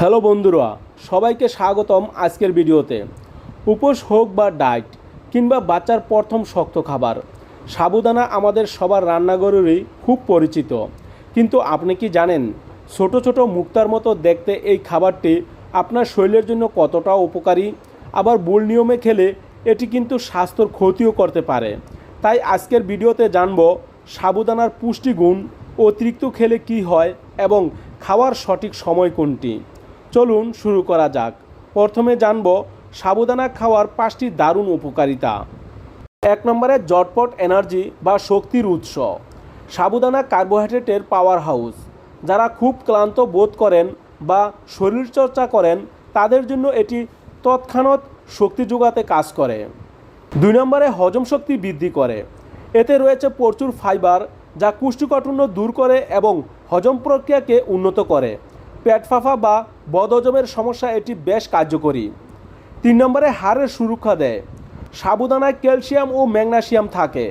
Hello বন্ধুরা, সবাইকে স্বাগতম আজকের ভিডিওতে। উপোস হোক বা ডায়েট কিংবা বাচ্চার প্রথম শক্ত খাবার, সাবুদানা আমাদের সবার রান্নাঘরেরই খুব পরিচিত। কিন্তু আপনি কি জানেন ছোট ছোট মুক্তার মতো দেখতে এই খাবারটি আপনার শরীরের জন্য কতটা উপকারী? আবার ভুল নিয়মে খেলে এটি কিন্তু স্বাস্থ্যর ক্ষতিও করতে পারে। তাই আজকের ভিডিওতে জানব সাবুদানার পুষ্টিগুণ, অতিরিক্ত খেলে কি হয় এবং খাওয়ার সঠিক সময় কোনটি। চলুন শুরু করা যাক। প্রথমে জানব সাবুদানা খাওয়ার 5টি দারুণ উপকারিতা। 1 নম্বরে জটপট এনার্জি বা শক্তির উৎস। সাবুদানা কার্বোহাইড্রেটের পাওয়ার হাউস। যারা খুব ক্লান্ত বোধ করেন বা শরীরচর্চা করেন তাদের জন্য এটি তৎক্ষণাৎ শক্তি যোগাতে কাজ করে। 2 নম্বরে হজম শক্তি বৃদ্ধি করে। এতে রয়েছে প্রচুর ফাইবার যা কোষ্ঠকাঠিন্য দূর করে এবং হজম প্রক্রিয়াকে উন্নত করে। পেট ফাঁপা বা বদহজমের সমস্যা এটি বেশ কার্যকরী। 3 নম্বরে হাড়ের সুরক্ষা দেয়। সাবুদানায় ক্যালসিয়াম ও ম্যাগনেসিয়াম থাকে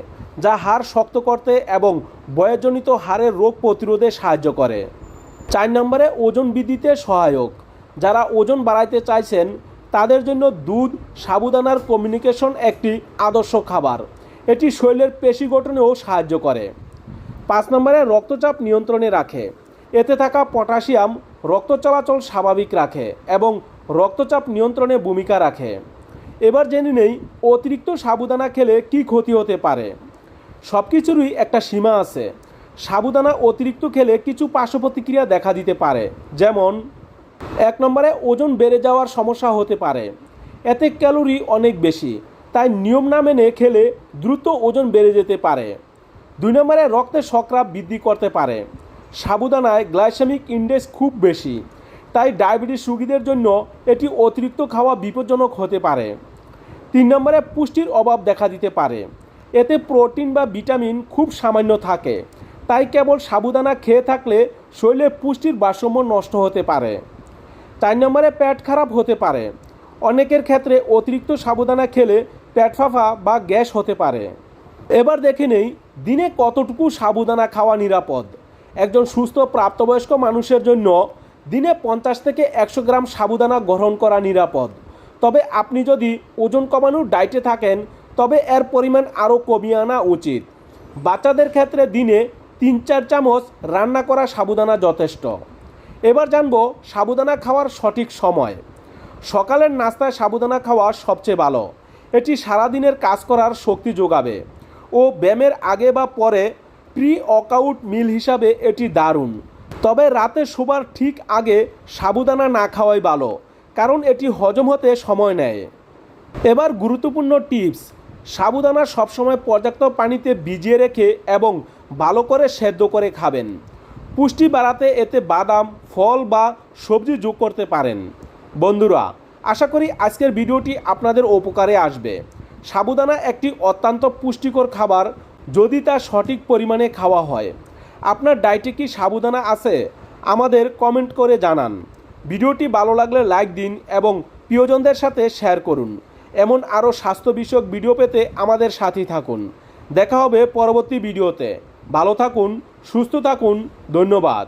যা হাড় শক্ত করতে এবং বয়সজনিত হাড়ের রোগ প্রতিরোধে সাহায্য করে। 4 নম্বরে ওজন বৃদ্ধিতে সহায়ক। যারা ওজন বাড়াইতে চাইছেন তাদের জন্য দুধ সাবুদানার কমিউনিকেশন একটি আদর্শ খাবার। এটি শরীরের পেশি গঠনেও সাহায্য করে। 5 নম্বরে রক্তচাপ নিয়ন্ত্রণে রাখে। এতে থাকা পটাশিয়াম রক্ত চলাচল স্বাভাবিক রাখে এবং রক্তচাপ নিয়ন্ত্রণে ভূমিকা রাখে। এবার জেনে নেই অতিরিক্ত সাবুদানা খেলে কি ক্ষতি হতে পারে। সব কিছুরই একটা সীমা আছে। সাবুদানা অতিরিক্ত খেলে কিছু পার্শ্ব প্রতিক্রিয়া দেখা দিতে পারে, যেমন 1 নম্বরে ওজন বেড়ে যাওয়ার সমস্যা হতে পারে। এতে ক্যালোরি অনেক বেশি, তাই নিয়ম না মেনে খেলে দ্রুত ওজন বেড়ে যেতে পারে। 2 নম্বরে রক্তে শর্করা বৃদ্ধি করতে পারে। সাবুদানায় গ্লাইসেমিক ইন্ডেক্স খুব বেশি, তাই ডায়াবেটিস রোগীদের জন্য এটি অতিরিক্ত খাওয়া বিপজ্জনক হতে পারে। 3 নম্বরে পুষ্টির অভাব দেখা দিতে পারে। এতে প্রোটিন বা ভিটামিন খুব সামান্য থাকে, তাই কেবল সাবুদানা খেয়ে থাকলে শরীরে পুষ্টির ভারসাম্য নষ্ট হতে পারে। 4 নম্বরে পেট খারাপ হতে পারে। অনেকের ক্ষেত্রে অতিরিক্ত সাবুদানা খেলে পেট ফাঁপা বা গ্যাস হতে পারে। এবার দেখে নেই দিনে কতটুকু সাবুদানা খাওয়া নিরাপদ। একজন সুস্থ প্রাপ্তবয়স্ক মানুষের জন্য দিনে 50 থেকে 100 গ্রাম সাবুদানা গ্রহণ করা নিরাপদ। তবে আপনি যদি ওজন কমানোর ডায়েটে থাকেন তবে এর পরিমাণ আরও কমিয়ে আনা উচিত। বাচ্চাদের ক্ষেত্রে দিনে 3-4 চামচ রান্না করা সাবুদানা যথেষ্ট। এবার জানব সাবুদানা খাওয়ার সঠিক সময়। সকালের নাস্তায় সাবুদানা খাওয়া সবচেয়ে ভালো। এটি সারাদিনের কাজ করার শক্তি যোগাবে ও ব্যায়ামের আগে বা পরে প্রি ওয়ার্কআউট মিল হিসাবে এটি দারুণ। তবে রাতে শোবার ঠিক আগে সাবুদানা না খাওয়াই ভালো, কারণ এটি হজম হতে সময় নেয়। এবার গুরুত্বপূর্ণ টিপস। সাবুদানা সবসময় পর্যাপ্ত পানিতে ভিজিয়ে রেখে এবং ভালো করে সেদ্ধ করে খাবেন। পুষ্টি বাড়াতে এতে বাদাম, ফল বা সবজি যোগ করতে পারেন। বন্ধুরা, আশা করি আজকের ভিডিওটি আপনাদের উপকারে আসবে। সাবুদানা একটি অত্যন্ত পুষ্টিকর খাবার যদি তা সঠিক পরিমাণে খাওয়া হয়। আপনার ডায়েটে কি সাবুদানা আছে? আমাদের কমেন্ট করে জানান। ভিডিওটি ভালো লাগলে লাইক দিন এবং প্রিয়জনদের সাথে শেয়ার করুন। এমন আরও স্বাস্থ্য বিষয়ক ভিডিও পেতে আমাদের সাথেই থাকুন। দেখা হবে পরবর্তী ভিডিওতে। ভালো থাকুন, সুস্থ থাকুন। ধন্যবাদ।